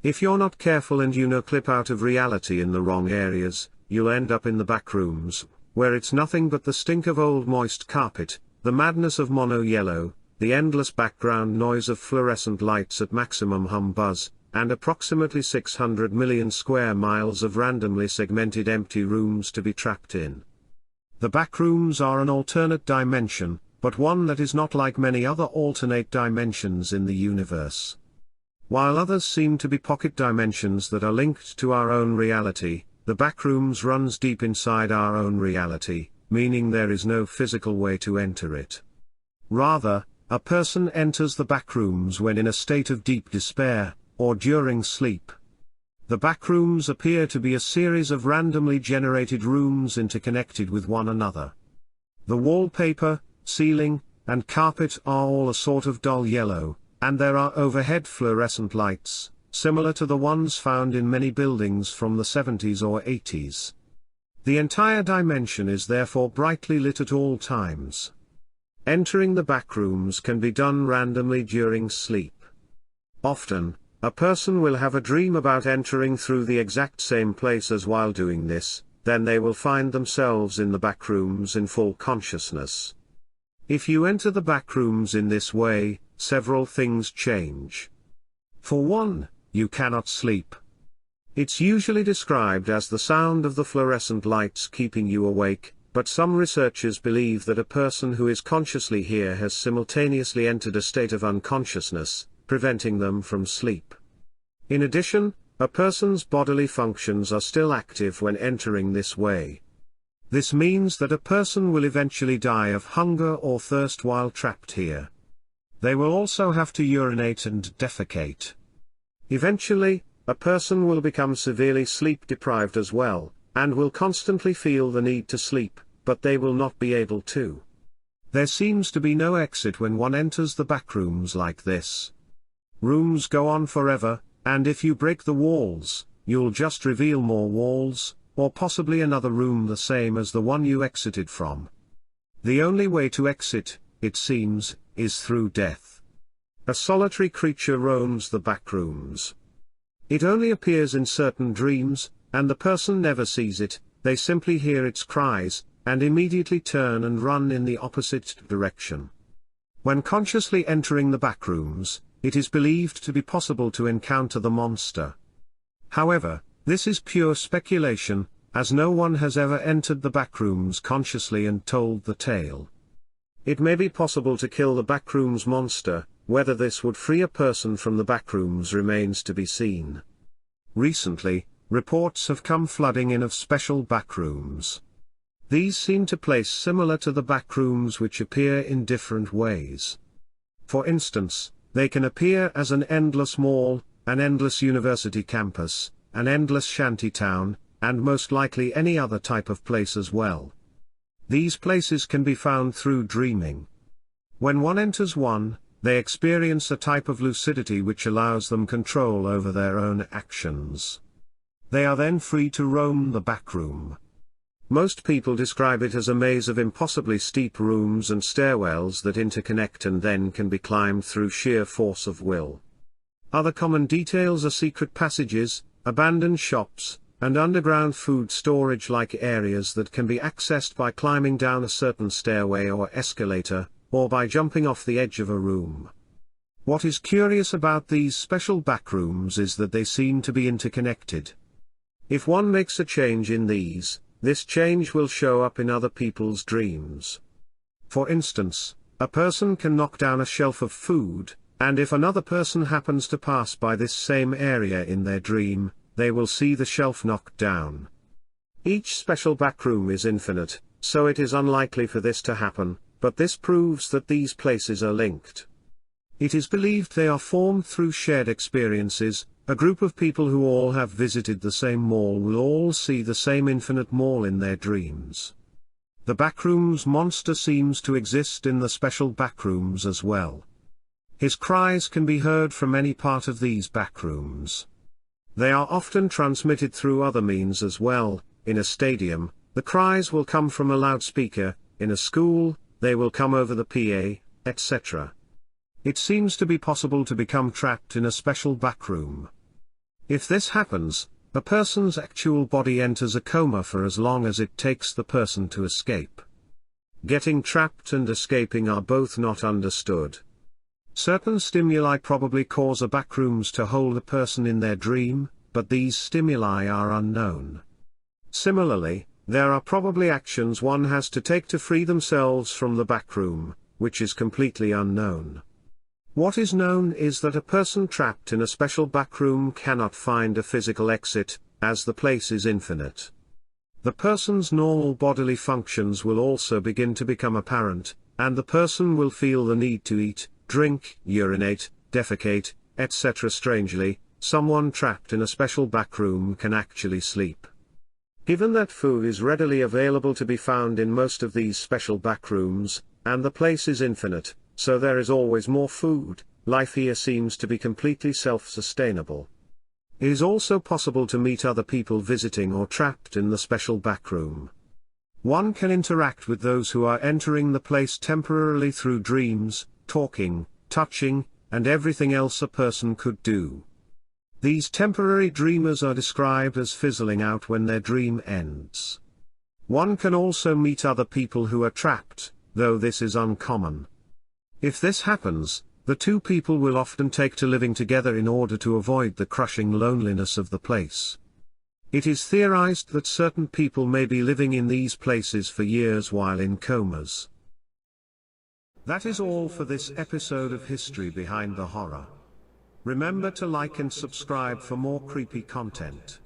If you're not careful and clip out of reality in the wrong areas, you'll end up in the backrooms, where it's nothing but the stink of old moist carpet, the madness of mono yellow, the endless background noise of fluorescent lights at maximum hum buzz, and approximately 600 million square miles of randomly segmented empty rooms to be trapped in. The backrooms are an alternate dimension, but one that is not like many other alternate dimensions in the universe. While others seem to be pocket dimensions that are linked to our own reality, the backrooms runs deep inside our own reality, meaning there is no physical way to enter it. Rather, a person enters the backrooms when in a state of deep despair, or during sleep. The backrooms appear to be a series of randomly generated rooms interconnected with one another. The wallpaper, ceiling, and carpet are all a sort of dull yellow, and there are overhead fluorescent lights, similar to the ones found in many buildings from the 70s or 80s. The entire dimension is therefore brightly lit at all times. Entering the backrooms can be done randomly during sleep. Often, a person will have a dream about entering through the exact same place as while doing this, then they will find themselves in the backrooms in full consciousness. If you enter the backrooms in this way, several things change. For one, you cannot sleep. It's usually described as the sound of the fluorescent lights keeping you awake, but some researchers believe that a person who is consciously here has simultaneously entered a state of unconsciousness, preventing them from sleep. In addition, a person's bodily functions are still active when entering this way. This means that a person will eventually die of hunger or thirst while trapped here. They will also have to urinate and defecate. Eventually, a person will become severely sleep deprived as well, and will constantly feel the need to sleep, but they will not be able to. There seems to be no exit when one enters the backrooms like this. Rooms go on forever, and if you break the walls, you'll just reveal more walls, or possibly another room the same as the one you exited from. The only way to exit, it seems, is through death. A solitary creature roams the backrooms. It only appears in certain dreams, and the person never sees it, they simply hear its cries, and immediately turn and run in the opposite direction. When consciously entering the backrooms, it is believed to be possible to encounter the monster. However, this is pure speculation, as no one has ever entered the backrooms consciously and told the tale. It may be possible to kill the backrooms monster, whether this would free a person from the backrooms remains to be seen. Recently, reports have come flooding in of special backrooms. These seem to place similar to the backrooms which appear in different ways. For instance, they can appear as an endless mall, an endless university campus, an endless shanty town, and most likely any other type of place as well. These places can be found through dreaming. When one enters one, they experience a type of lucidity which allows them control over their own actions. They are then free to roam the backroom. Most people describe it as a maze of impossibly steep rooms and stairwells that interconnect and then can be climbed through sheer force of will. Other common details are secret passages, abandoned shops, and underground food storage-like areas that can be accessed by climbing down a certain stairway or escalator, or by jumping off the edge of a room. What is curious about these special backrooms is that they seem to be interconnected. If one makes a change in these, this change will show up in other people's dreams. For instance, a person can knock down a shelf of food, and if another person happens to pass by this same area in their dream, they will see the shelf knocked down. Each special backroom is infinite, so it is unlikely for this to happen, but this proves that these places are linked. It is believed they are formed through shared experiences. A group of people who all have visited the same mall will all see the same infinite mall in their dreams. The backrooms monster seems to exist in the special backrooms as well. His cries can be heard from any part of these backrooms. They are often transmitted through other means as well. In a stadium, the cries will come from a loudspeaker; in a school, they will come over the PA, etc. It seems to be possible to become trapped in a special backroom. If this happens, a person's actual body enters a coma for as long as it takes the person to escape. Getting trapped and escaping are both not understood. Certain stimuli probably cause a backrooms to hold a person in their dream, but these stimuli are unknown. Similarly, there are probably actions one has to take to free themselves from the backroom, which is completely unknown. What is known is that a person trapped in a special backroom cannot find a physical exit, as the place is infinite. The person's normal bodily functions will also begin to become apparent, and the person will feel the need to eat, drink, urinate, defecate, etc. Strangely, someone trapped in a special backroom can actually sleep. Given that food is readily available to be found in most of these special backrooms, and the place is infinite, so there is always more food, life here seems to be completely self-sustainable. It is also possible to meet other people visiting or trapped in the special backroom. One can interact with those who are entering the place temporarily through dreams, talking, touching, and everything else a person could do. These temporary dreamers are described as fizzling out when their dream ends. One can also meet other people who are trapped, though this is uncommon. If this happens, the two people will often take to living together in order to avoid the crushing loneliness of the place. It is theorized that certain people may be living in these places for years while in comas. That is all for this episode of History Behind the Horror. Remember to like and subscribe for more creepy content.